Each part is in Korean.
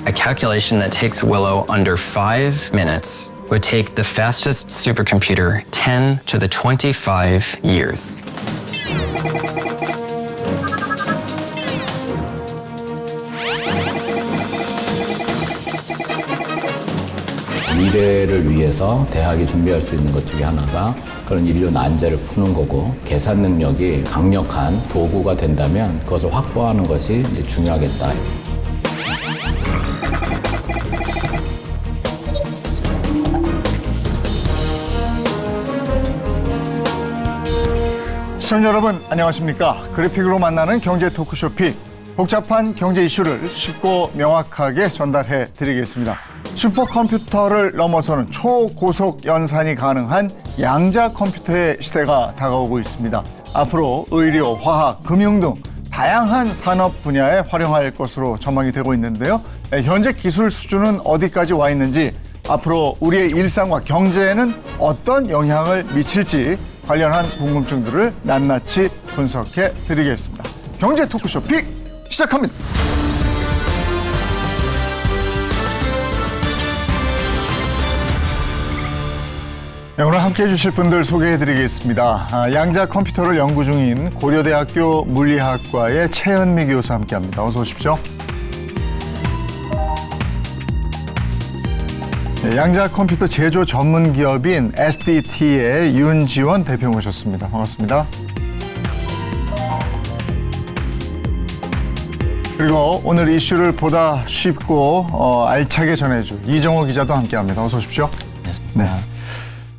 A calculation that takes Willow under 5 minutes would take the fastest supercomputer 10 to the 25 years. 미래를 위해서 대학이 준비할 수 있는 것 중에 하나가 그런 인류 난제를 푸는 거고, 계산 능력이 강력한 도구가 된다면 그것을 확보하는 것이 이제 중요하겠다. 시청자 여러분 안녕하십니까? 그래픽으로 만나는 경제 토크쇼 픽. 복잡한 경제 이슈를 쉽고 명확하게 전달해 드리겠습니다. 슈퍼컴퓨터를 넘어서는 초고속 연산이 가능한 양자 컴퓨터의 시대가 다가오고 있습니다. 앞으로 의료, 화학, 금융 등 다양한 산업 분야에 활용할 것으로 전망이 되고 있는데요. 현재 기술 수준은 어디까지 와 있는지, 앞으로 우리의 일상과 경제에는 어떤 영향을 미칠지 관련한 궁금증들을 낱낱이 분석해 드리겠습니다. 경제 토크쇼 픽 시작합니다. 네, 오늘 함께해 주실 분들 소개해 드리겠습니다. 양자 컴퓨터를 연구 중인 고려대학교 물리학과의 최은미 교수 함께합니다. 어서 오십시오. 네, 양자 컴퓨터 제조 전문 기업인 SDT의 윤지원 대표 모셨습니다. 반갑습니다. 그리고 오늘 이슈를 보다 쉽고 알차게 전해줄 이정호 기자도 함께합니다. 어서 오십시오. 네.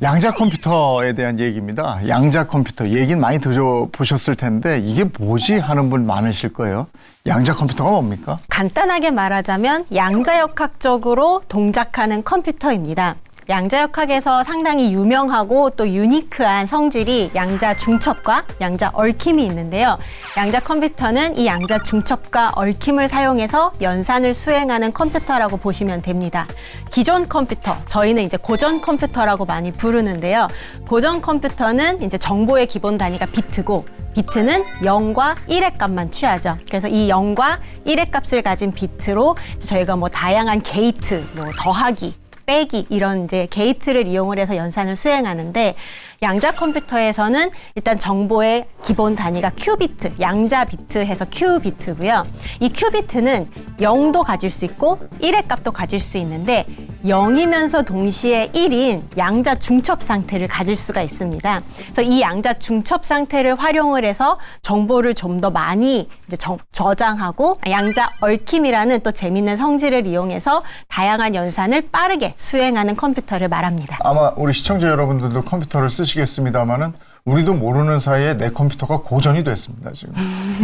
양자 컴퓨터에 대한 얘기입니다. 양자 컴퓨터 얘기는 많이 들어보셨을 텐데 이게 뭐지 하는 분 많으실 거예요. 양자 컴퓨터가 뭡니까? 간단하게 말하자면 양자역학적으로 동작하는 컴퓨터입니다. 양자역학에서 상당히 유명하고 또 유니크한 성질이 양자 중첩과 양자 얽힘이 있는데요. 양자 컴퓨터는 이 양자 중첩과 얽힘을 사용해서 연산을 수행하는 컴퓨터라고 보시면 됩니다. 기존 컴퓨터, 저희는 이제 고전 컴퓨터라고 많이 부르는데요. 고전 컴퓨터는 이제 정보의 기본 단위가 비트고, 비트는 0과 1의 값만 취하죠. 그래서 이 0과 1의 값을 가진 비트로 저희가 뭐 다양한 게이트, 뭐 더하기, 빼기 이런 이제 게이트를 이용을 해서 연산을 수행하는데, 양자 컴퓨터에서는 일단 정보의 기본 단위가 큐비트, 양자 비트 해서 큐비트고요. 이 큐비트는 0도 가질 수 있고 1의 값도 가질 수 있는데 0이면서 동시에 1인 양자 중첩 상태를 가질 수가 있습니다. 그래서 이 양자 중첩 상태를 활용을 해서 정보를 좀 더 많이 이제 저장하고, 양자 얽힘이라는 또 재밌는 성질을 이용해서 다양한 연산을 빠르게 수행하는 컴퓨터를 말합니다. 아마 우리 시청자 여러분들도 컴퓨터를 쓰시겠습니다만은 우리도 모르는 사이에 내 컴퓨터가 고전이 됐습니다. 지금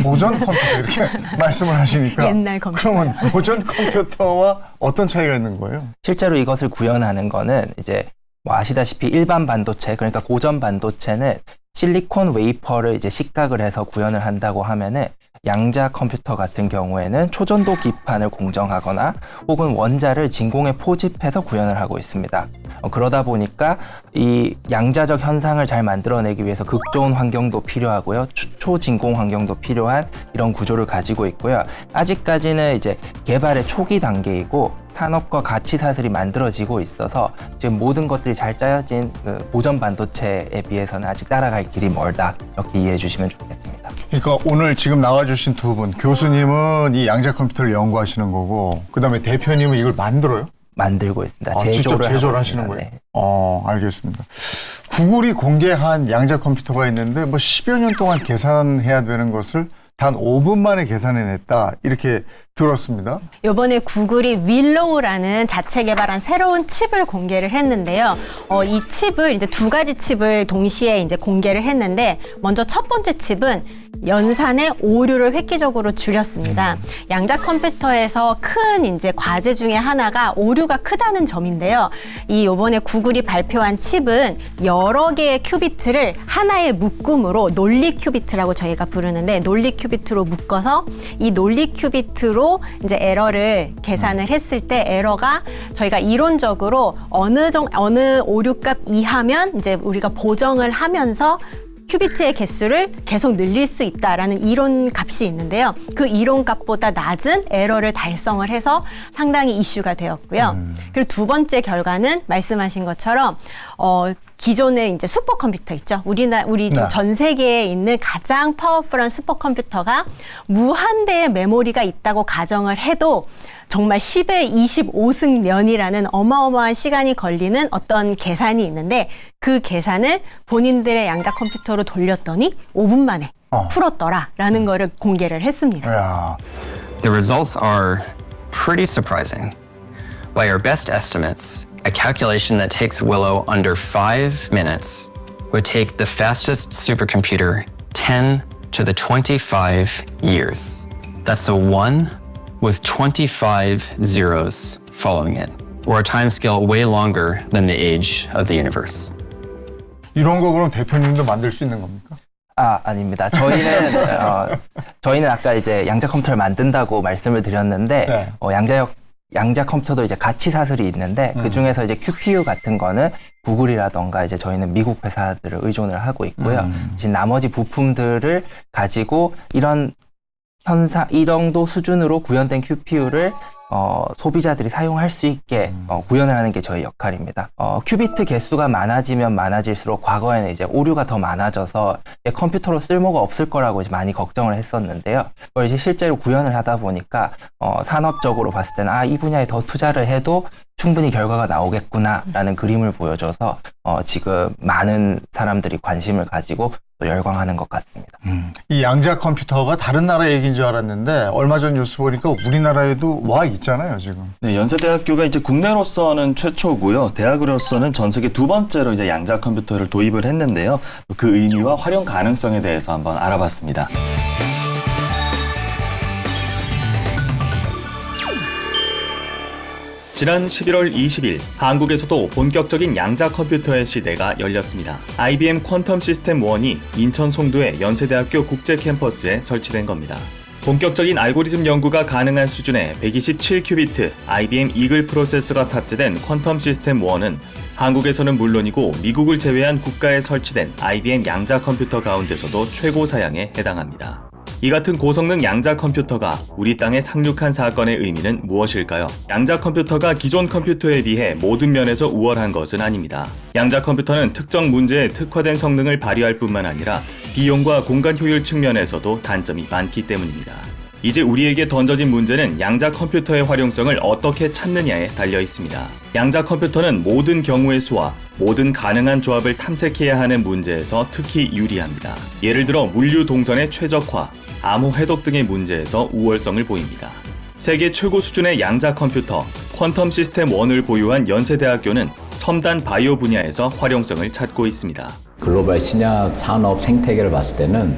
고전 컴퓨터 이렇게 말씀을 하시니까 옛날 컴퓨터. 그러면 고전 컴퓨터와 어떤 차이가 있는 거예요? 실제로 이것을 구현하는 거는 이제 뭐 아시다시피 일반 반도체, 그러니까 고전 반도체는 실리콘 웨이퍼를 이제 식각을 해서 구현을 한다고 하면은, 양자 컴퓨터 같은 경우에는 초전도 기판을 공정하거나 혹은 원자를 진공에 포집해서 구현을 하고 있습니다. 그러다 보니까 이 양자적 현상을 잘 만들어내기 위해서 극좋은 환경도 필요하고요, 초진공 환경도 필요한 이런 구조를 가지고 있고요. 아직까지는 이제 개발의 초기 단계이고 산업과 가치 사슬이 만들어지고 있어서 지금 모든 것들이 잘 짜여진 그 고전 반도체에 비해서는 아직 따라갈 길이 멀다, 이렇게 이해해 주시면 좋겠습니다. 그러니까 오늘 지금 나와주신 두 분, 교수님은 이 양자 컴퓨터를 연구하시는 거고, 그다음에 대표님은 이걸 만들어요? 만들고 있습니다. 직접 제조를 하시는 거예요? 네. 알겠습니다. 구글이 공개한 양자 컴퓨터가 있는데 뭐 10여 년 동안 계산해야 되는 것을 단 5분 만에 계산해냈다, 이렇게 들었습니다. 이번에 구글이 윌로우라는 자체 개발한 새로운 칩을 공개를 했는데요. 이 칩을 이제 두 가지 칩을 동시에 이제 공개를 했는데, 먼저 첫 번째 칩은 연산의 오류를 획기적으로 줄였습니다. 양자 컴퓨터에서 큰 이제 과제 중에 하나가 오류가 크다는 점인데요. 이번에 구글이 발표한 칩은 여러 개의 큐비트를 하나의 묶음으로 논리 큐비트라고 저희가 부르는데, 논리 큐비트로 묶어서 이 논리 큐비트로 이제 에러를 계산을 했을 때 에러가 저희가 이론적으로 어느 오류값 이하면 이제 우리가 보정을 하면서 큐비트의 개수를 계속 늘릴 수 있다라는 이론 값이 있는데요. 그 이론 값보다 낮은 에러를 달성을 해서 상당히 이슈가 되었고요. 그리고 두 번째 결과는 말씀하신 것처럼 기존의 이제 슈퍼컴퓨터 있죠. 우리 네. 전 세계에 있는 가장 파워풀한 슈퍼컴퓨터가 무한대의 메모리가 있다고 가정을 해도 정말 10의 25승면이라는 어마어마한 시간이 걸리는 어떤 계산이 있는데 그 계산을 본인들의 양자 컴퓨터로 돌렸더니 5분 만에 풀었더라라는 거를 공개를 했습니다. 야, The results are pretty surprising. By our best estimates, a calculation that takes Willow under 5 minutes would take the fastest supercomputer 10 to the 25 years. That's a 1 with 25 zeros following it, or a timescale way longer than the age of the universe. 이런 거 그럼 대표님도 만들 수 있는 겁니까? 아닙니다. 저희는 아까 이제 양자 컴퓨터를 만든다고 말씀을 드렸는데 네. 양자 컴퓨터도 이제 가치 사슬이 있는데 그 중에서 이제 QPU 같은 거는 구글이라던가 이제 저희는 미국 회사들을 의존을 하고 있고요. 이제 나머지 부품들을 가지고 이런 정도 수준으로 구현된 QPU를 소비자들이 사용할 수 있게 구현을 하는 게 저희 역할입니다. 큐비트 개수가 많아지면 많아질수록 과거에는 이제 오류가 더 많아져서 컴퓨터로 쓸모가 없을 거라고 이제 많이 걱정을 했었는데요. 그걸 이제 실제로 구현을 하다 보니까 산업적으로 봤을 때는 이 분야에 더 투자를 해도 충분히 결과가 나오겠구나라는 그림을 보여줘서 지금 많은 사람들이 관심을 가지고 또 열광하는 것 같습니다. 이 양자 컴퓨터가 다른 나라 얘기인 줄 알았는데 얼마 전 뉴스 보니까 우리나라에도 와 있잖아요, 지금. 네, 연세대학교가 이제 국내로서는 최초고요. 대학으로서는 전 세계 두 번째로 이제 양자 컴퓨터를 도입을 했는데요. 그 의미와 활용 가능성에 대해서 한번 알아봤습니다. 지난 11월 20일 한국에서도 본격적인 양자 컴퓨터의 시대가 열렸습니다. IBM 퀀텀 시스템 1이 인천 송도의 연세대학교 국제 캠퍼스에 설치된 겁니다. 본격적인 알고리즘 연구가 가능한 수준의 127큐비트 IBM 이글 프로세서가 탑재된 퀀텀 시스템 1은 한국에서는 물론이고 미국을 제외한 국가에 설치된 IBM 양자 컴퓨터 가운데서도 최고 사양에 해당합니다. 이 같은 고성능 양자 컴퓨터가 우리 땅에 상륙한 사건의 의미는 무엇일까요? 양자 컴퓨터가 기존 컴퓨터에 비해 모든 면에서 우월한 것은 아닙니다. 양자 컴퓨터는 특정 문제에 특화된 성능을 발휘할 뿐만 아니라 비용과 공간 효율 측면에서도 단점이 많기 때문입니다. 이제 우리에게 던져진 문제는 양자 컴퓨터의 활용성을 어떻게 찾느냐에 달려 있습니다. 양자 컴퓨터는 모든 경우의 수와 모든 가능한 조합을 탐색해야 하는 문제에서 특히 유리합니다. 예를 들어 물류 동선의 최적화, 암호 해독 등의 문제에서 우월성을 보입니다. 세계 최고 수준의 양자 컴퓨터 퀀텀 시스템 1을 보유한 연세대학교는 첨단 바이오 분야에서 활용성을 찾고 있습니다. 글로벌 신약 산업 생태계를 봤을 때는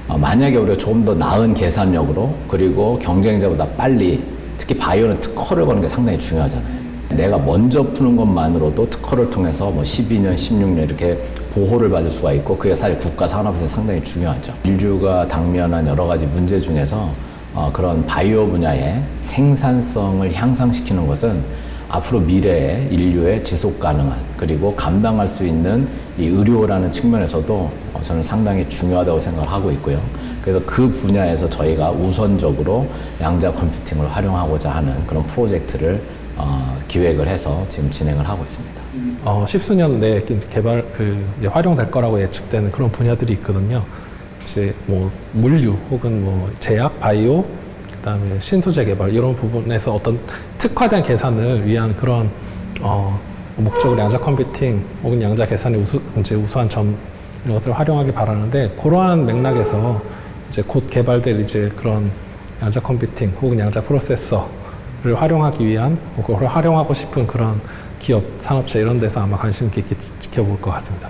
만약에 우리가 조금 더 나은 계산력으로 그리고 경쟁자보다 빨리 특히 바이오는 특허를 거는 게 상당히 중요하잖아요. 내가 먼저 푸는 것만으로도 특허를 통해서 12년, 16년 이렇게 보호를 받을 수가 있고 그게 사실 국가 산업에서 상당히 중요하죠. 인류가 당면한 여러 가지 문제 중에서 그런 바이오 분야의 생산성을 향상시키는 것은 앞으로 미래의 인류의 지속 가능한 그리고 감당할 수 있는 이 의료라는 측면에서도 저는 상당히 중요하다고 생각을 하고 있고요. 그래서 그 분야에서 저희가 우선적으로 양자 컴퓨팅을 활용하고자 하는 그런 프로젝트를 기획을 해서 지금 진행을 하고 있습니다. 10수년 내에 개발 이제 활용될 거라고 예측되는 그런 분야들이 있거든요. 이제 물류 혹은 제약, 바이오, 그다음에 신소재 개발 이런 부분에서 어떤 특화된 계산을 위한 그런 목적으로 양자 컴퓨팅 혹은 양자 계산의 우수한 점 이런 것들을 활용하길 바라는데 그러한 맥락에서 이제 곧 개발될 이제 그런 양자 컴퓨팅 혹은 양자 프로세서를 활용하기 위한 그걸 활용하고 싶은 그런 기업, 산업체 이런 데서 아마 관심 깊게 지켜볼 것 같습니다.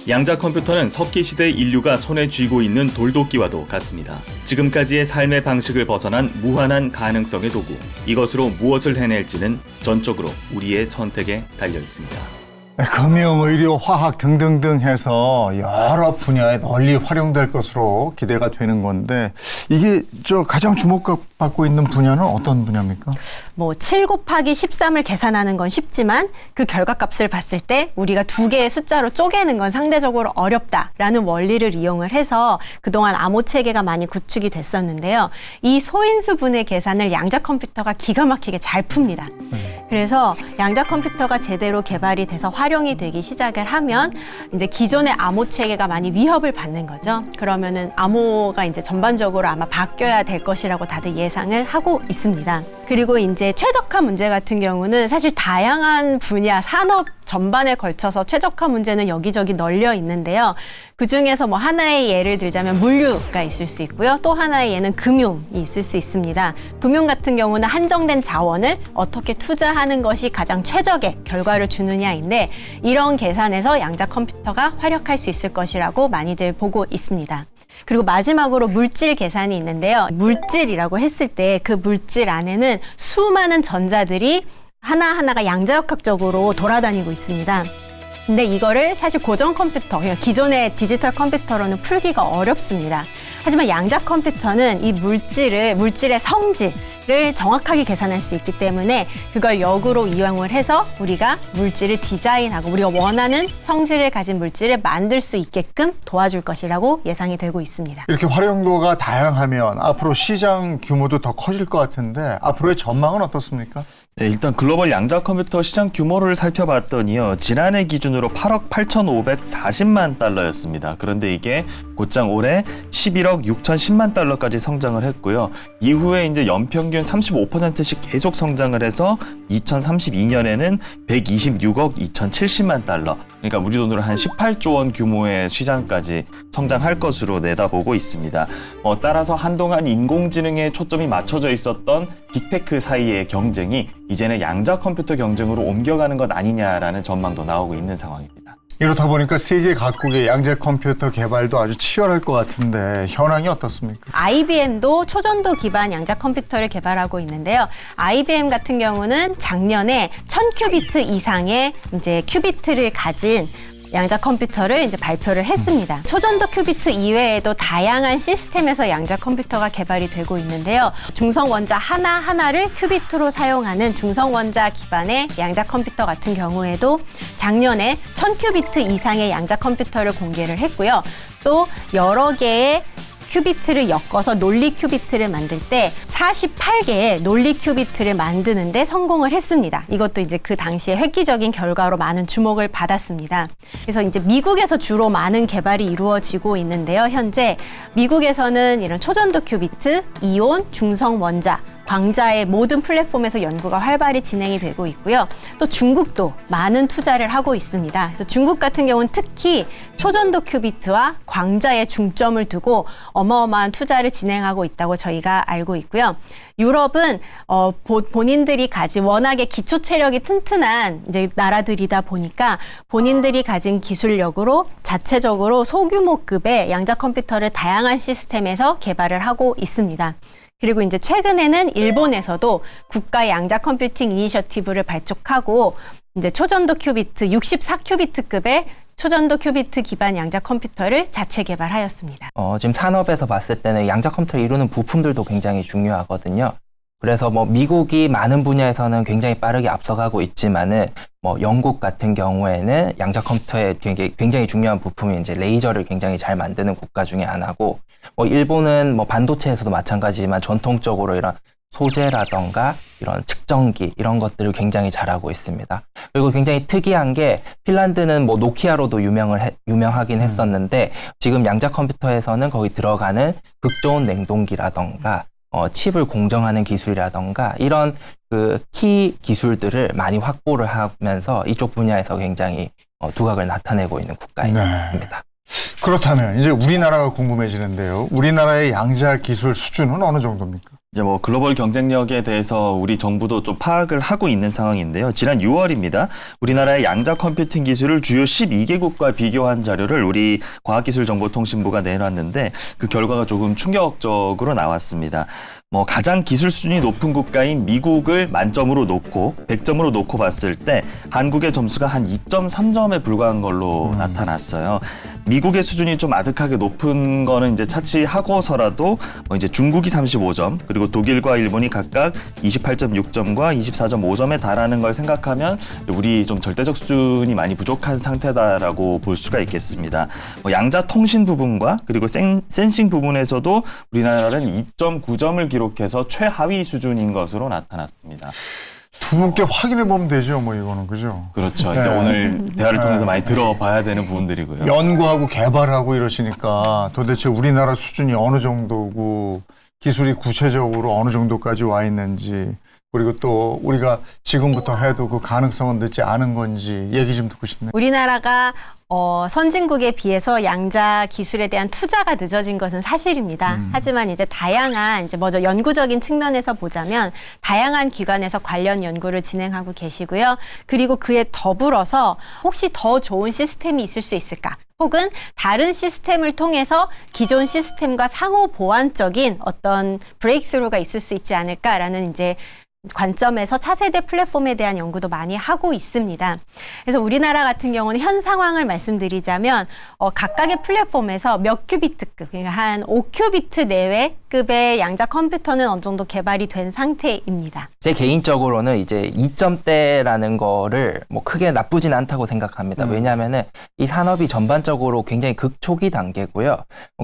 양자 컴퓨터는 석기 시대 인류가 손에 쥐고 있는 돌도끼와도 같습니다. 지금까지의 삶의 방식을 벗어난 무한한 가능성의 도구. 이것으로 무엇을 해낼지는 전적으로 우리의 선택에 달려 있습니다. 금융, 의료, 화학 등등등 해서 여러 분야에 널리 활용될 것으로 기대가 되는 건데 이게 가장 주목받고 있는 분야는 어떤 분야입니까? 뭐 7 곱하기 13을 계산하는 건 쉽지만 그 결과값을 봤을 때 우리가 두 개의 숫자로 쪼개는 건 상대적으로 어렵다라는 원리를 이용을 해서 그동안 암호 체계가 많이 구축이 됐었는데요. 이 소인수분해 계산을 양자 컴퓨터가 기가 막히게 잘 풉니다. 그래서 양자 컴퓨터가 제대로 개발이 돼서 활용이 되기 시작을 하면 이제 기존의 암호 체계가 많이 위협을 받는 거죠. 그러면은 암호가 이제 전반적으로 아마 바뀌어야 될 것이라고 다들 예상을 하고 있습니다. 그리고 이제 최적화 문제 같은 경우는 사실 다양한 분야, 산업 전반에 걸쳐서 최적화 문제는 여기저기 널려 있는데요. 그중에서 뭐 하나의 예를 들자면 물류가 있을 수 있고요. 또 하나의 예는 금융이 있을 수 있습니다. 금융 같은 경우는 한정된 자원을 어떻게 투자하는 것이 가장 최적의 결과를 주느냐인데 이런 계산에서 양자 컴퓨터가 활약할 수 있을 것이라고 많이들 보고 있습니다. 그리고 마지막으로 물질 계산이 있는데요. 물질이라고 했을 때 그 물질 안에는 수많은 전자들이 하나하나가 양자역학적으로 돌아다니고 있습니다. 근데 이거를 사실 고전 컴퓨터, 그냥 기존의 디지털 컴퓨터로는 풀기가 어렵습니다. 하지만 양자 컴퓨터는 이 물질의 성질을 정확하게 계산할 수 있기 때문에 그걸 역으로 이용을 해서 우리가 물질을 디자인하고 우리가 원하는 성질을 가진 물질을 만들 수 있게끔 도와줄 것이라고 예상이 되고 있습니다. 이렇게 활용도가 다양하면 앞으로 시장 규모도 더 커질 것 같은데 앞으로의 전망은 어떻습니까? 네, 일단 글로벌 양자 컴퓨터 시장 규모를 살펴봤더니요. 지난해 기준으로 8억 8,540만 달러였습니다. 그런데 이게 곧장 올해 11억 6,010만 달러까지 성장을 했고요. 이후에 이제 연평균 35%씩 계속 성장을 해서 2032년에는 126억 2,070만 달러. 그러니까 우리 돈으로 한 18조 원 규모의 시장까지 성장할 것으로 내다보고 있습니다. 따라서 한동안 인공지능에 초점이 맞춰져 있었던 빅테크 사이의 경쟁이 이제는 양자 컴퓨터 경쟁으로 옮겨가는 것 아니냐라는 전망도 나오고 있는 상황입니다. 이렇다 보니까 세계 각국의 양자 컴퓨터 개발도 아주 치열할 것 같은데 현황이 어떻습니까? IBM도 초전도 기반 양자 컴퓨터를 개발하고 있는데요. IBM 같은 경우는 작년에 1000큐비트 이상의 이제 큐비트를 가진 양자 컴퓨터를 이제 발표를 했습니다. 초전도 큐비트 이외에도 다양한 시스템에서 양자 컴퓨터가 개발이 되고 있는데요. 중성 원자 하나하나를 큐비트로 사용하는 중성 원자 기반의 양자 컴퓨터 같은 경우에도 작년에 1000큐비트 이상의 양자 컴퓨터를 공개를 했고요. 또 여러 개의 큐비트를 엮어서 논리 큐비트를 만들 때 48개의 논리 큐비트를 만드는데 성공을 했습니다. 이것도 이제 그 당시에 획기적인 결과로 많은 주목을 받았습니다. 그래서 이제 미국에서 주로 많은 개발이 이루어지고 있는데요. 현재 미국에서는 이런 초전도 큐비트, 이온, 중성 원자, 광자의 모든 플랫폼에서 연구가 활발히 진행이 되고 있고요. 또 중국도 많은 투자를 하고 있습니다. 그래서 중국 같은 경우는 특히 초전도 큐비트와 광자에 중점을 두고 어마어마한 투자를 진행하고 있다고 저희가 알고 있고요. 유럽은 본인들이 가진 워낙에 기초 체력이 튼튼한 이제 나라들이다 보니까 본인들이 가진 기술력으로 자체적으로 소규모급의 양자 컴퓨터를 다양한 시스템에서 개발을 하고 있습니다. 그리고 이제 최근에는 일본에서도 국가 양자 컴퓨팅 이니셔티브를 발족하고 이제 초전도 큐비트 64큐비트급의 초전도 큐비트 기반 양자 컴퓨터를 자체 개발하였습니다. 지금 산업에서 봤을 때는 양자 컴퓨터를 이루는 부품들도 굉장히 중요하거든요. 그래서 뭐 미국이 많은 분야에서는 굉장히 빠르게 앞서가고 있지만은 뭐 영국 같은 경우에는 양자 컴퓨터의 굉장히 중요한 부품이 이제 레이저를 굉장히 잘 만드는 국가 중에 하나고, 뭐 일본은 뭐 반도체에서도 마찬가지지만 전통적으로 이런 소재라던가 이런 측정기 이런 것들을 굉장히 잘하고 있습니다. 그리고 굉장히 특이한 게 핀란드는 뭐 노키아로도 유명하긴 했었는데 지금 양자 컴퓨터에서는 거기 들어가는 극저온 냉동기라던가 칩을 공정하는 기술이라던가 이런 그 키 기술들을 많이 확보를 하면서 이쪽 분야에서 굉장히 두각을 나타내고 있는 국가입니다. 네. 그렇다면 이제 우리나라가 궁금해지는데요. 우리나라의 양자 기술 수준은 어느 정도입니까? 이제 뭐 글로벌 경쟁력에 대해서 우리 정부도 좀 파악을 하고 있는 상황인데요. 지난 6월입니다. 우리나라의 양자 컴퓨팅 기술을 주요 12개국과 비교한 자료를 우리 과학기술정보통신부가 내놨는데 그 결과가 조금 충격적으로 나왔습니다. 가장 기술 수준이 높은 국가인 미국을 만점으로 놓고 100점으로 놓고 봤을 때 한국의 점수가 한 2.3점에 불과한 걸로 나타났어요. 미국의 수준이 좀 아득하게 높은 거는 이제 차치하고서라도 이제 중국이 35점, 그리고 독일과 일본이 각각 28.6점과 24.5점에 달하는 걸 생각하면 우리 좀 절대적 수준이 많이 부족한 상태다라고 볼 수가 있겠습니다. 양자 통신 부분과 그리고 센싱 부분에서도 우리나라는 2.9점을 기록해서 최하위 수준인 것으로 나타났습니다. 두 분께 확인해 보면 되죠, 뭐 이거는 그죠? 그렇죠. 이제 오늘 대화를 통해서 많이 들어봐야 되는 부분들이고요. 연구하고 개발하고 이러시니까 도대체 우리나라 수준이 어느 정도고 기술이 구체적으로 어느 정도까지 와 있는지, 그리고 또 우리가 지금부터 해도 그 가능성은 늦지 않은 건지 얘기 좀 듣고 싶네요. 우리나라가 선진국에 비해서 양자 기술에 대한 투자가 늦어진 것은 사실입니다. 하지만 이제 다양한 먼저 연구적인 측면에서 보자면 다양한 기관에서 관련 연구를 진행하고 계시고요. 그리고 그에 더불어서 혹시 더 좋은 시스템이 있을 수 있을까? 혹은 다른 시스템을 통해서 기존 시스템과 상호 보완적인 어떤 브레이크스루가 있을 수 있지 않을까라는 이제 관점에서 차세대 플랫폼에 대한 연구도 많이 하고 있습니다. 그래서 우리나라 같은 경우는 현 상황을 말씀드리자면 각각의 플랫폼에서 몇 큐비트급, 그러니까 한 5큐비트 내외급의 양자 컴퓨터는 어느 정도 개발이 된 상태입니다. 제 개인적으로는 이제 2점대라는 거를 크게 나쁘진 않다고 생각합니다. 왜냐하면은 이 산업이 전반적으로 굉장히 극초기 단계고요.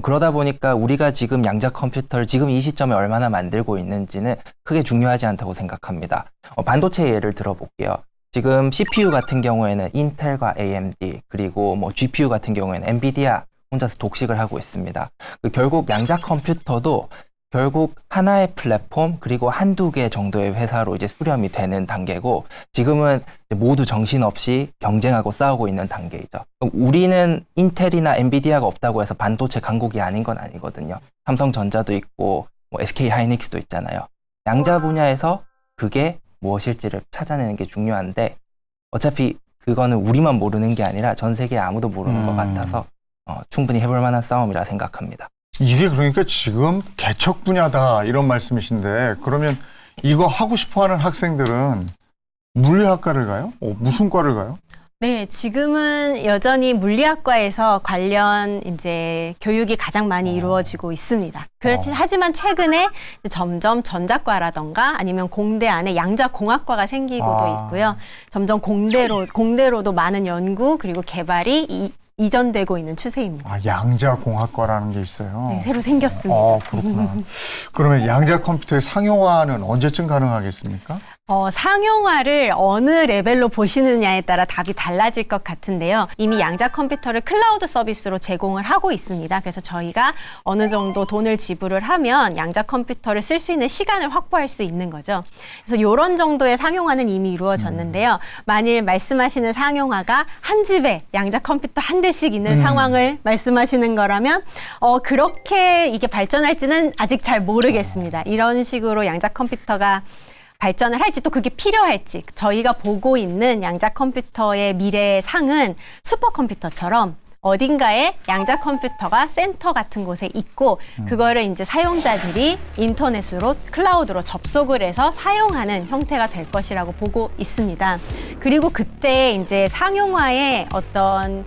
그러다 보니까 우리가 지금 양자 컴퓨터를 지금 이 시점에 얼마나 만들고 있는지는 크게 중요하지 않다고 생각합니다. 반도체 예를 들어볼게요. 지금 CPU 같은 경우에는 인텔과 AMD, 그리고 GPU 같은 경우에는 엔비디아 혼자서 독식을 하고 있습니다. 결국 양자 컴퓨터도 결국 하나의 플랫폼 그리고 한두 개 정도의 회사로 이제 수렴이 되는 단계고, 지금은 모두 정신없이 경쟁하고 싸우고 있는 단계이죠. 우리는 인텔이나 엔비디아가 없다고 해서 반도체 강국이 아닌 건 아니거든요. 삼성전자도 있고 SK 하이닉스도 있잖아요. 양자 분야에서 그게 무엇일지를 찾아내는 게 중요한데, 어차피 그거는 우리만 모르는 게 아니라 전 세계 아무도 모르는 것 같아서 충분히 해볼 만한 싸움이라 생각합니다. 이게 그러니까 지금 개척 분야다 이런 말씀이신데, 그러면 이거 하고 싶어하는 학생들은 물리학과를 가요? 무슨 과를 가요? 네, 지금은 여전히 물리학과에서 관련 이제 교육이 가장 많이 이루어지고 있습니다. 하지만 최근에 점점 전자과라던가 아니면 공대 안에 양자공학과가 생기고도 있고요. 점점 공대로도 많은 연구 그리고 개발이 이전되고 있는 추세입니다. 양자공학과라는 게 있어요. 네, 새로 생겼습니다. 그렇구나. 그러면 양자 컴퓨터의 상용화는 언제쯤 가능하겠습니까? 상용화를 어느 레벨로 보시느냐에 따라 답이 달라질 것 같은데요. 이미 양자 컴퓨터를 클라우드 서비스로 제공을 하고 있습니다. 그래서 저희가 어느 정도 돈을 지불을 하면 양자 컴퓨터를 쓸 수 있는 시간을 확보할 수 있는 거죠. 그래서 이런 정도의 상용화는 이미 이루어졌는데요. 만일 말씀하시는 상용화가 한 집에 양자 컴퓨터 한 대씩 있는 상황을 말씀하시는 거라면 그렇게 이게 발전할지는 아직 잘 모르겠습니다. 이런 식으로 양자 컴퓨터가 발전을 할지 또 그게 필요할지, 저희가 보고 있는 양자 컴퓨터의 미래의 상은 슈퍼컴퓨터처럼 어딘가에 양자 컴퓨터가 센터 같은 곳에 있고 그거를 이제 사용자들이 인터넷으로 클라우드로 접속을 해서 사용하는 형태가 될 것이라고 보고 있습니다. 그리고 그때 이제 상용화의 어떤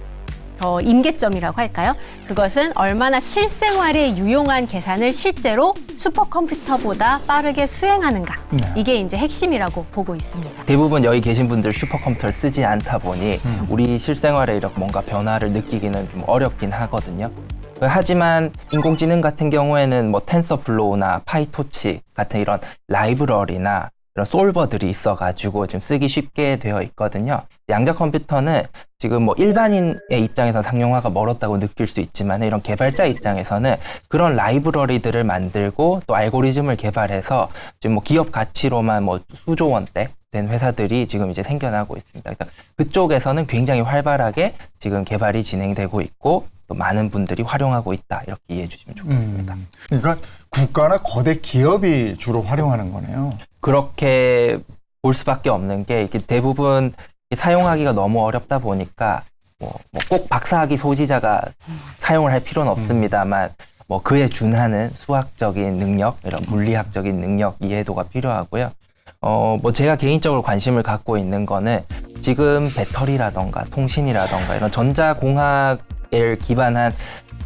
임계점이라고 할까요? 그것은 얼마나 실생활에 유용한 계산을 실제로 슈퍼컴퓨터보다 빠르게 수행하는가. 이게 이제 핵심이라고 보고 있습니다. 대부분 여기 계신 분들 슈퍼컴퓨터를 쓰지 않다 보니 우리 실생활에 이렇게 뭔가 변화를 느끼기는 좀 어렵긴 하거든요. 하지만 인공지능 같은 경우에는 텐서플로우나 파이토치 같은 이런 라이브러리나 이런 솔버들이 있어가지고 지금 쓰기 쉽게 되어 있거든요. 양자 컴퓨터는 지금 일반인의 입장에서 상용화가 멀었다고 느낄 수 있지만 이런 개발자 입장에서는 그런 라이브러리들을 만들고 또 알고리즘을 개발해서 지금 기업 가치로만 수조 원대 된 회사들이 지금 이제 생겨나고 있습니다. 그러니까 그쪽에서는 굉장히 활발하게 지금 개발이 진행되고 있고 또 많은 분들이 활용하고 있다, 이렇게 이해해 주시면 좋겠습니다. 그러니까 국가나 거대 기업이 주로 활용하는 거네요. 그렇게 볼 수밖에 없는 게 이게 대부분 사용하기가 너무 어렵다 보니까 꼭 박사학위 소지자가 사용을 할 필요는 없습니다만 뭐 그에 준하는 수학적인 능력, 이런 물리학적인 능력 이해도가 필요하고요. 뭐 제가 개인적으로 관심을 갖고 있는 거는 지금 배터리라던가 통신이라던가 이런 전자공학을 기반한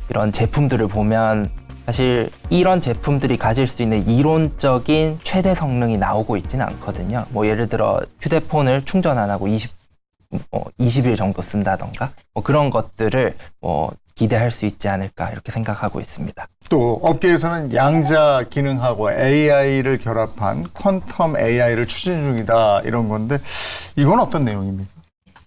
이런 제품들을 보면 사실 이런 제품들이 가질 수 있는 이론적인 최대 성능이 나오고 있지는 않거든요. 뭐 예를 들어 휴대폰을 충전 안 하고 20일 정도 쓴다던가 뭐 그런 것들을 뭐 기대할 수 있지 않을까 이렇게 생각하고 있습니다. 또 업계에서는 양자 기능하고 AI를 결합한 퀀텀 AI를 추진 중이다 이런 건데 이건 어떤 내용입니까?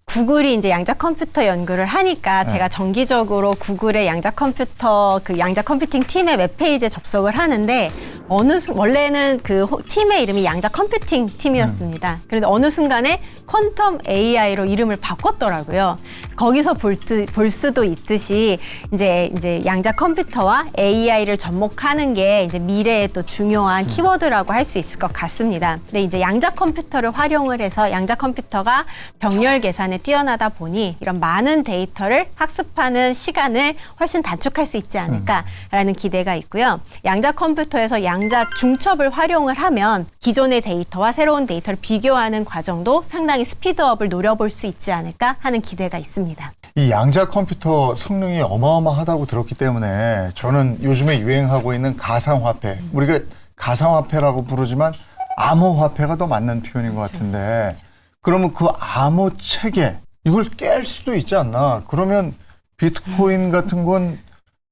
구글이 이제 양자 컴퓨터 연구를 하니까 제가 정기적으로 구글의 양자 컴퓨터 그 양자 컴퓨팅 팀의 웹페이지에 접속을 하는데 원래는 그 팀의 이름이 양자 컴퓨팅 팀이었습니다. 그런데 어느 순간에 퀀텀 AI로 이름을 바꿨더라고요. 거기서 볼 수도 있듯이 이제 양자 컴퓨터와 AI를 접목하는 게 이제 미래의 또 중요한 키워드라고 할 수 있을 것 같습니다. 근데 이제 양자 컴퓨터를 활용을 해서 양자 컴퓨터가 병렬 계산에 뛰어나다 보니 이런 많은 데이터를 학습하는 시간을 훨씬 단축할 수 있지 않을까라는 기대가 있고요. 양자 컴퓨터에서 양자 중첩을 활용을 하면 기존의 데이터와 새로운 데이터를 비교하는 과정도 상당히 스피드업을 노려볼 수 있지 않을까 하는 기대가 있습니다. 이 양자 컴퓨터 성능이 어마어마하다고 들었기 때문에 저는 요즘에 유행하고 있는 가상화폐, 우리가 가상화폐라고 부르지만 암호화폐가 더 맞는 표현인 것 같은데 그러면 그 암호 체계 이걸 깰 수도 있지 않나? 그러면 비트코인 같은 건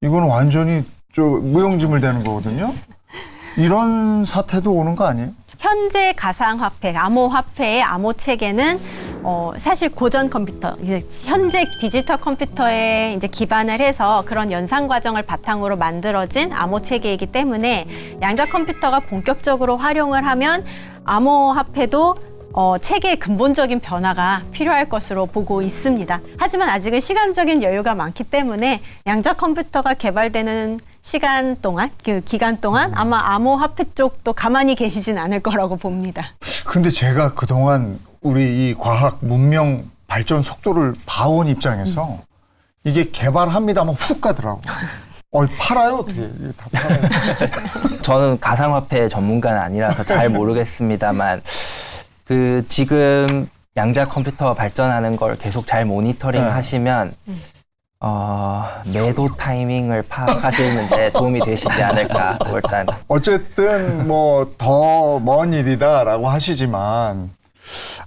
이건 완전히 무용지물 되는 거거든요. 이런 사태도 오는 거 아니에요? 현재 가상화폐, 암호화폐의 암호 체계는 사실 고전 컴퓨터, 이제 현재 디지털 컴퓨터에 이제 기반을 해서 그런 연산 과정을 바탕으로 만들어진 암호 체계이기 때문에 양자 컴퓨터가 본격적으로 활용을 하면 암호화폐도 체계의 근본적인 변화가 필요할 것으로 보고 있습니다. 하지만 아직은 시간적인 여유가 많기 때문에 양자 컴퓨터가 개발되는 시간 동안, 그 기간 동안 아마 암호화폐 쪽도 가만히 계시진 않을 거라고 봅니다. 근데 제가 그동안 우리 이 과학 문명 발전 속도를 봐온 입장에서 이게 개발합니다만 훅 가더라고. 팔아요? 어떻게? 다 팔아요. 저는 가상화폐 전문가는 아니라서 잘 모르겠습니다만 그 지금 양자 컴퓨터 발전하는 걸 계속 잘 모니터링 하시면 매도 타이밍을 파악하시는데 도움이 되시지 않을까 일단. 어쨌든 뭐 더 먼 일이다라고 하시지만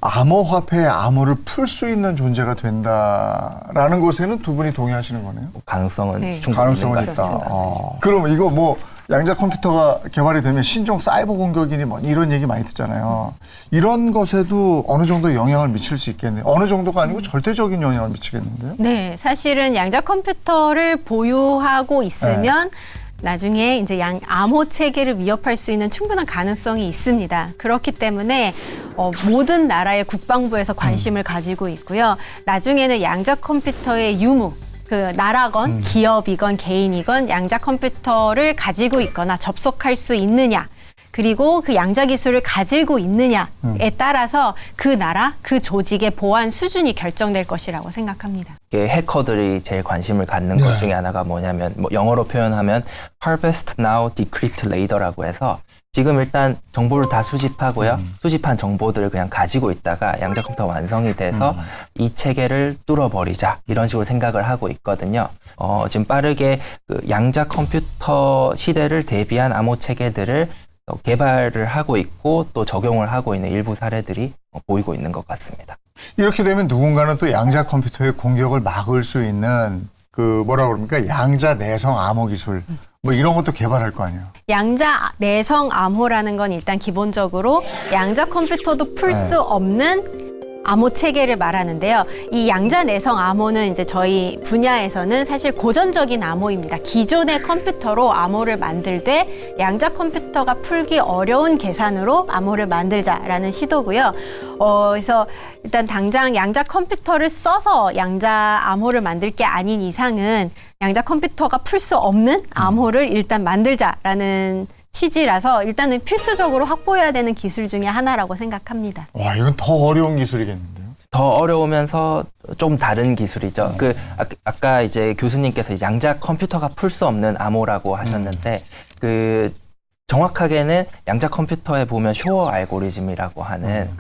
암호화폐의 암호를 풀 수 있는 존재가 된다라는 것에는 두 분이 동의하시는 거네요? 가능성은 네. 충분히 가능성은 있는 것 있다. 같습니다. 그럼 이거 뭐 양자 컴퓨터가 개발이 되면 신종 사이버 공격이니 뭐 이런 얘기 많이 듣잖아요. 이런 것에도 어느 정도 영향을 미칠 수 있겠네요. 어느 정도가 아니고 절대적인 영향을 미치겠는데요. 네, 사실은 양자 컴퓨터를 보유하고 있으면 나중에 이제 암호 체계를 위협할 수 있는 충분한 가능성이 있습니다. 그렇기 때문에 모든 나라의 국방부에서 관심을 가지고 있고요. 나중에는 양자 컴퓨터의 유무, 그 나라건 기업이건 개인이건 양자 컴퓨터를 가지고 있거나 접속할 수 있느냐, 그리고 그 양자 기술을 가지고 있느냐에 따라서 그 나라, 그 조직의 보안 수준이 결정될 것이라고 생각합니다. 해커들이 제일 관심을 갖는 것 중에 하나가 뭐냐면 뭐 영어로 표현하면 Harvest Now, Decrypt Later라고 해서 지금 일단 정보를 다 수집하고요. 수집한 정보들을 그냥 가지고 있다가 양자 컴퓨터 완성이 돼서 이 체계를 뚫어버리자 이런 식으로 생각을 하고 있거든요. 지금 빠르게 그 양자 컴퓨터 시대를 대비한 암호 체계들을 개발을 하고 있고 또 적용을 하고 있는 일부 사례들이 보이고 있는 것 같습니다. 이렇게 되면 누군가는 또 양자 컴퓨터의 공격을 막을 수 있는 그 뭐라 그럽니까? 양자 내성 암호 기술 뭐 이런 것도 개발할 거 아니에요. 양자 내성 암호라는 건 일단 기본적으로 양자 컴퓨터도 풀 수 없는 암호 체계를 말하는데요. 이 양자 내성 암호는 이제 저희 분야에서는 사실 고전적인 암호입니다. 기존의 컴퓨터로 암호를 만들되 양자 컴퓨터가 풀기 어려운 계산으로 암호를 만들자라는 시도고요. 그래서 일단 당장 양자 컴퓨터를 써서 양자 암호를 만들 게 아닌 이상은 양자 컴퓨터가 풀 수 없는 암호를 일단 만들자라는 취지라서 일단은 필수적으로 확보해야 되는 기술 중에 하나라고 생각합니다. 와, 이건 더 어려운 기술이겠는데요? 더 어려우면서 좀 다른 기술이죠. 아까 이제 교수님께서 양자 컴퓨터가 풀 수 없는 암호라고 하셨는데 정확하게는 양자 컴퓨터에 보면 쇼어 알고리즘이라고 하는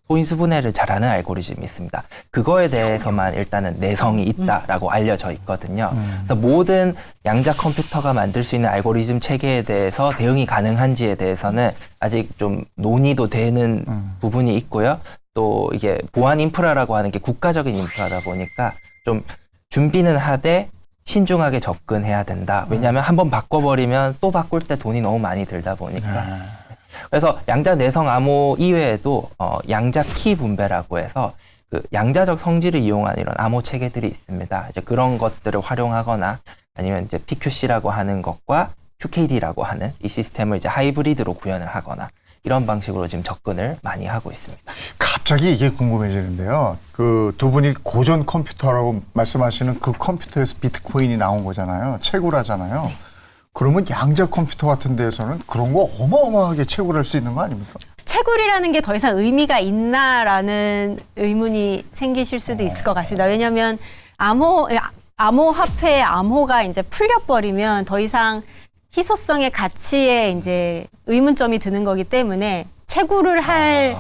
소인수 분해를 잘하는 알고리즘이 있습니다. 그거에 대해서만 일단은 내성이 있다라고 알려져 있거든요. 그래서 모든 양자 컴퓨터가 만들 수 있는 알고리즘 체계에 대해서 대응이 가능한지에 대해서는 아직 좀 논의도 되는 부분이 있고요. 또 이게 보안 인프라라고 하는 게 국가적인 인프라다 보니까 좀 준비는 하되 신중하게 접근해야 된다. 왜냐하면 한번 바꿔버리면 또 바꿀 때 돈이 너무 많이 들다 보니까. 그래서 양자 내성 암호 이외에도 양자 키 분배라고 해서 양자적 성질을 이용한 이런 암호 체계들이 있습니다. 이제 그런 것들을 활용하거나 아니면 이제 PQC라고 하는 것과 QKD라고 하는 이 시스템을 이제 하이브리드로 구현을 하거나 이런 방식으로 지금 접근을 많이 하고 있습니다. 갑자기 이게 궁금해지는데요. 그 두 분이 고전 컴퓨터라고 말씀하시는 그 컴퓨터에서 비트코인이 나온 거잖아요. 채굴하잖아요. 네. 그러면 양자 컴퓨터 같은 데에서는 그런 거 어마어마하게 채굴할 수 있는 거 아닙니까? 채굴이라는 게 더 이상 의미가 있나라는 의문이 생기실 수도 있을 것 같습니다. 왜냐하면 암호화폐의 암호가 이제 풀려버리면 더 이상 희소성의 가치에 이제 의문점이 드는 거기 때문에 채굴을 할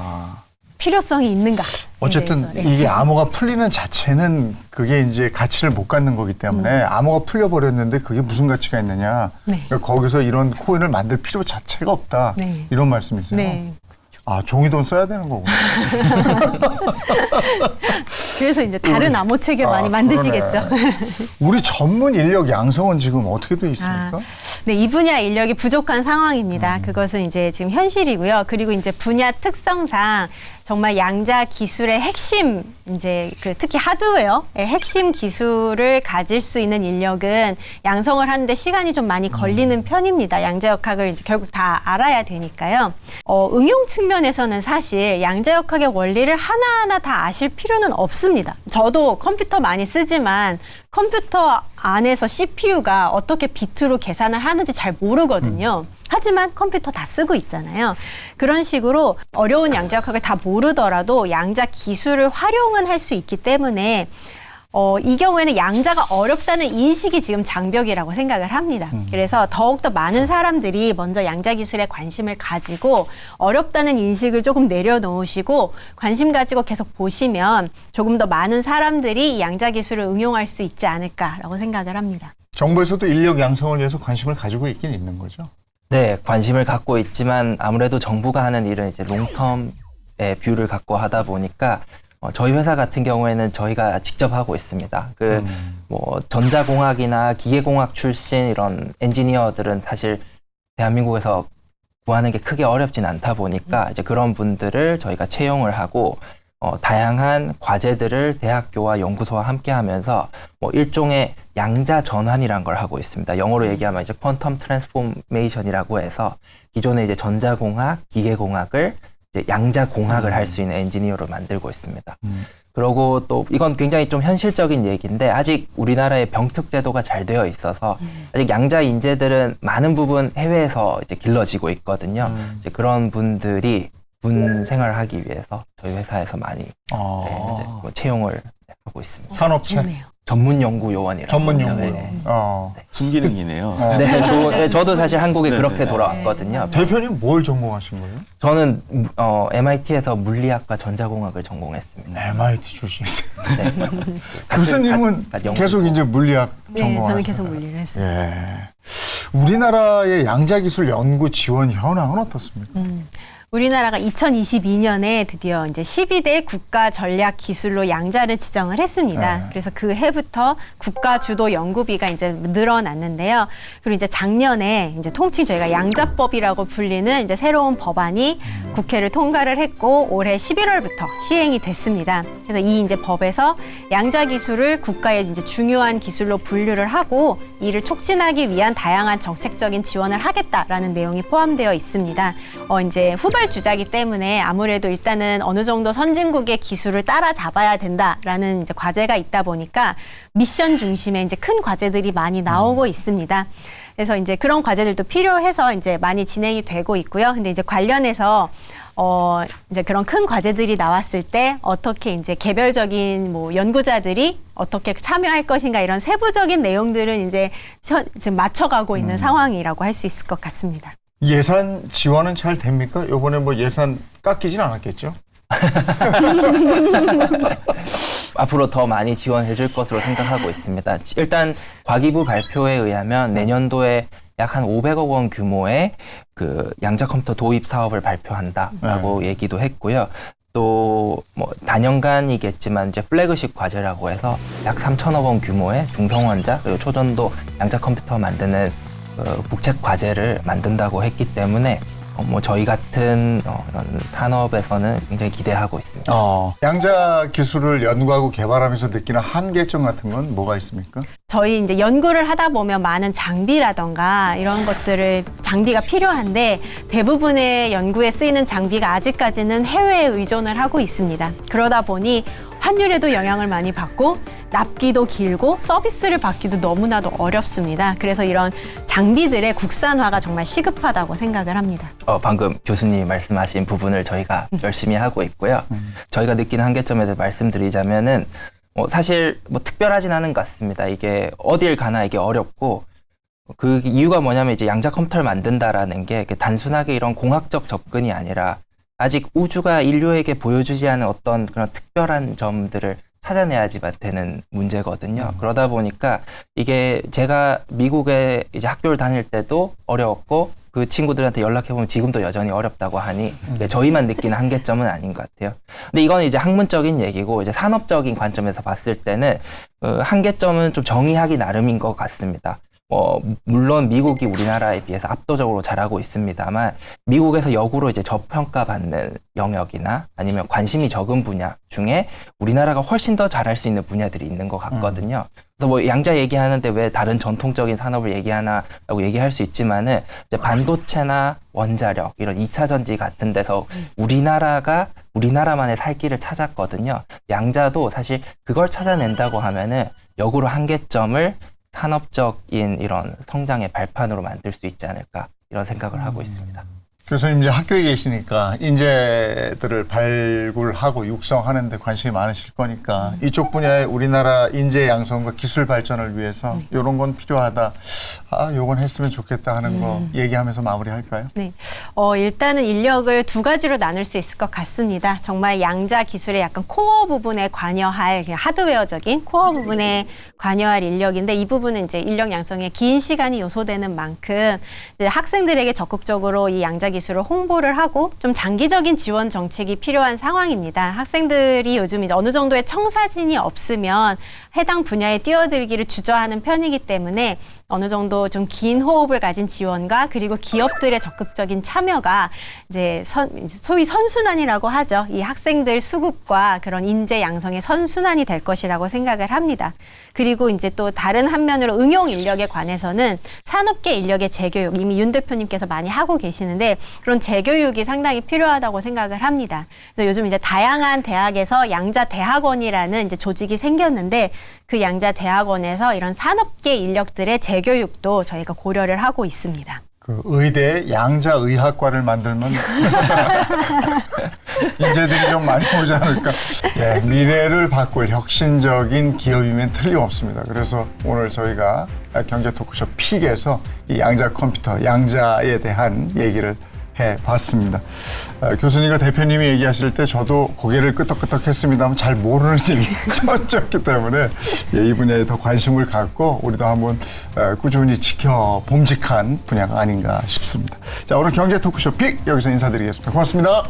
필요성이 있는가? 어쨌든 이게 암호가 풀리는 자체는 그게 이제 가치를 못 갖는 거기 때문에 암호가 풀려버렸는데 그게 무슨 가치가 있느냐. 네. 그러니까 거기서 이런 코인을 만들 필요 자체가 없다. 네. 이런 말씀이세요. 네. 아, 종이돈 써야 되는 거구나. 그래서 이제 다른 암호 체계 많이 만드시겠죠. 우리 전문 인력 양성은 지금 어떻게 돼 있습니까? 네, 이 분야 인력이 부족한 상황입니다. 그것은 이제 지금 현실이고요. 그리고 이제 분야 특성상 정말 양자 기술의 핵심, 이제 특히 하드웨어의 핵심 기술을 가질 수 있는 인력은 양성을 하는데 시간이 좀 많이 걸리는 편입니다. 양자역학을 이제 결국 다 알아야 되니까요. 응용 측면에서는 사실 양자역학의 원리를 하나하나 다 아실 필요는 없습니다. 저도 컴퓨터 많이 쓰지만 컴퓨터 안에서 CPU가 어떻게 비트로 계산을 하는지 잘 모르거든요. 하지만 컴퓨터 다 쓰고 있잖아요. 그런 식으로 어려운 양자역학을 다 모르더라도 양자 기술을 활용은 할 수 있기 때문에 이 경우에는 양자가 어렵다는 인식이 지금 장벽이라고 생각을 합니다. 그래서 더욱더 많은 사람들이 먼저 양자 기술에 관심을 가지고 어렵다는 인식을 조금 내려놓으시고 관심 가지고 계속 보시면 조금 더 많은 사람들이 양자 기술을 응용할 수 있지 않을까라고 생각을 합니다. 정부에서도 인력 양성을 위해서 관심을 가지고 있긴 있는 거죠? 네, 관심을 갖고 있지만 아무래도 정부가 하는 일은 이제 롱텀의 뷰를 갖고 하다 보니까 저희 회사 같은 경우에는 저희가 직접 하고 있습니다. 뭐 전자공학이나 기계공학 출신 이런 엔지니어들은 사실 대한민국에서 구하는 게 크게 어렵진 않다 보니까 이제 그런 분들을 저희가 채용을 하고 다양한 과제들을 대학교와 연구소와 함께 하면서 뭐 일종의 양자 전환이란 걸 하고 있습니다. 영어로 얘기하면 이제 퀀텀 트랜스포메이션이라고 해서 기존의 이제 전자공학, 기계공학을 이제 양자공학을 할 수 있는 엔지니어로 만들고 있습니다. 그리고 또 이건 굉장히 좀 현실적인 얘기인데 아직 우리나라의 병특 제도가 잘 되어 있어서 아직 양자 인재들은 많은 부분 해외에서 이제 길러지고 있거든요. 이제 그런 분들이 군 생활하기 위해서 저희 회사에서 많이 이제 뭐 채용을 하고 있습니다. 산업체? 좋네요. 전문연구요원이라고. 전문연구요. 네. 순기능이네요. 네, 저도 사실 한국에 그렇게 돌아왔거든요. 대표님 뭘 전공하신 거예요? 저는 MIT에서 물리학과 전자공학을 전공했습니다. MIT 출신이세요. 네. 교수님은 계속 이제 물리학 네, 전공하셨어요? 저는 계속 물리를 했습니다. 예. 우리나라의 양자기술 연구 지원 현황은 어떻습니까? 우리나라가 2022년에 드디어 이제 12대 국가 전략 기술로 양자를 지정을 했습니다. 네. 그래서 그 해부터 국가 주도 연구비가 이제 늘어났는데요. 그리고 이제 작년에 이제 통칭 저희가 양자법이라고 불리는 이제 새로운 법안이 국회를 통과를 했고 올해 11월부터 시행이 됐습니다. 그래서 이 이제 법에서 양자 기술을 국가의 이제 중요한 기술로 분류를 하고 이를 촉진하기 위한 다양한 정책적인 지원을 하겠다라는 내용이 포함되어 있습니다. 이제 후발 주자기 때문에 아무래도 일단은 어느 정도 선진국의 기술을 따라잡아야 된다라는 이제 과제가 있다 보니까 미션 중심의 이제 큰 과제들이 많이 나오고 있습니다. 그래서 이제 그런 과제들도 필요해서 이제 많이 진행이 되고 있고요. 근데 이제 관련해서 이제 그런 큰 과제들이 나왔을 때 어떻게 이제 개별적인 뭐 연구자들이 어떻게 참여할 것인가 이런 세부적인 내용들은 이제 지금 맞춰가고 있는 상황이라고 할 수 있을 것 같습니다. 예산 지원은 잘 됩니까? 이번에 뭐 예산 깎이진 않았겠죠? 앞으로 더 많이 지원해 줄 것으로 생각하고 있습니다. 일단 과기부 발표에 의하면 내년도에 약 한 500억 원 규모의 그 양자 컴퓨터 도입 사업을 발표한다라고 얘기도 했고요. 또 뭐 단연간이겠지만 이제 플래그십 과제라고 해서 약 3천억 원 규모의 중성원자 그리고 초전도 양자 컴퓨터 만드는 국책 과제를 만든다고 했기 때문에 뭐 저희 같은 이런 산업에서는 굉장히 기대하고 있습니다. 양자 기술을 연구하고 개발하면서 느끼는 한계점 같은 건 뭐가 있습니까? 저희 이제 연구를 하다 보면 많은 장비라던가 이런 장비가 필요한데 대부분의 연구에 쓰이는 장비가 아직까지는 해외에 의존을 하고 있습니다. 그러다 보니 환율에도 영향을 많이 받고 납기도 길고 서비스를 받기도 너무나도 어렵습니다. 그래서 이런 장비들의 국산화가 정말 시급하다고 생각을 합니다. 방금 교수님이 말씀하신 부분을 저희가 열심히 하고 있고요. 저희가 느끼는 한계점에 대해 말씀드리자면은 사실 뭐 특별하진 않은 것 같습니다. 이게 어딜 가나 이게 어렵고 그 이유가 뭐냐면 이제 양자 컴퓨터를 만든다라는 게 단순하게 이런 공학적 접근이 아니라 아직 우주가 인류에게 보여주지 않은 어떤 그런 특별한 점들을 찾아내야지만 되는 문제거든요. 그러다 보니까 이게 제가 미국에 이제 학교를 다닐 때도 어려웠고 그 친구들한테 연락해보면 지금도 여전히 어렵다고 하니 저희만 느끼는 한계점은 아닌 것 같아요. 근데 이건 이제 학문적인 얘기고 이제 산업적인 관점에서 봤을 때는 한계점은 좀 정의하기 나름인 것 같습니다. 물론 미국이 우리나라에 비해서 압도적으로 잘하고 있습니다만 미국에서 역으로 이제 저평가받는 영역이나 아니면 관심이 적은 분야 중에 우리나라가 훨씬 더 잘할 수 있는 분야들이 있는 것 같거든요. 그래서 뭐 양자 얘기하는데 왜 다른 전통적인 산업을 얘기하나라고 얘기할 수 있지만은 이제 반도체나 원자력 이런 2차 전지 같은 데서 우리나라만의 살 길을 찾았거든요. 양자도 사실 그걸 찾아낸다고 하면은 역으로 한계점을 산업적인 이런 성장의 발판으로 만들 수 있지 않을까 이런 생각을 하고 있습니다. 교수님 이제 학교에 계시니까 인재들을 발굴하고 육성하는 데 관심이 많으실 거니까 이쪽 분야의 우리나라 인재 양성과 기술 발전을 위해서 이런 건 필요하다. 요건 했으면 좋겠다 하는 거 얘기하면서 마무리할까요? 네. 일단은 인력을 두 가지로 나눌 수 있을 것 같습니다. 정말 양자 기술의 약간 코어 부분에 관여할 하드웨어적인 코어 부분에 관여할 인력인데 이 부분은 이제 인력 양성에 긴 시간이 요소되는 만큼 이제 학생들에게 적극적으로 이 양자 기술을 홍보를 하고 좀 장기적인 지원 정책이 필요한 상황입니다. 학생들이 요즘 이제 어느 정도의 청사진이 없으면 해당 분야에 뛰어들기를 주저하는 편이기 때문에 어느 정도 좀 긴 호흡을 가진 지원과 그리고 기업들의 적극적인 참여가 이제 소위 선순환이라고 하죠. 이 학생들 수급과 그런 인재 양성의 선순환이 될 것이라고 생각을 합니다. 그리고 이제 또 다른 한면으로 응용 인력에 관해서는 산업계 인력의 재교육 이미 윤 대표님께서 많이 하고 계시는데 그런 재교육이 상당히 필요하다고 생각을 합니다. 그래서 요즘 이제 다양한 대학에서 양자 대학원이라는 이제 조직이 생겼는데 그 양자 대학원에서 이런 산업계 인력들의 재교육도 저희가 고려를 하고 있습니다. 그 의대에 양자의학과를 만들면 인재들이 좀 많이 오지 않을까. 예, 미래를 바꿀 혁신적인 기업이면 틀림없습니다. 그래서 오늘 저희가 경제 토크쇼 픽에서 이 양자 컴퓨터, 양자에 대한 얘기를 해봤습니다. 교수님과 대표님이 얘기하실 때 저도 고개를 끄덕끄덕 했습니다만 잘 모르는 일이 쳤기 때문에 이 분야에 더 관심을 갖고 우리도 한번 꾸준히 지켜봄직한 분야가 아닌가 싶습니다. 자, 오늘 경제 토크쇼 픽 여기서 인사드리겠습니다. 고맙습니다.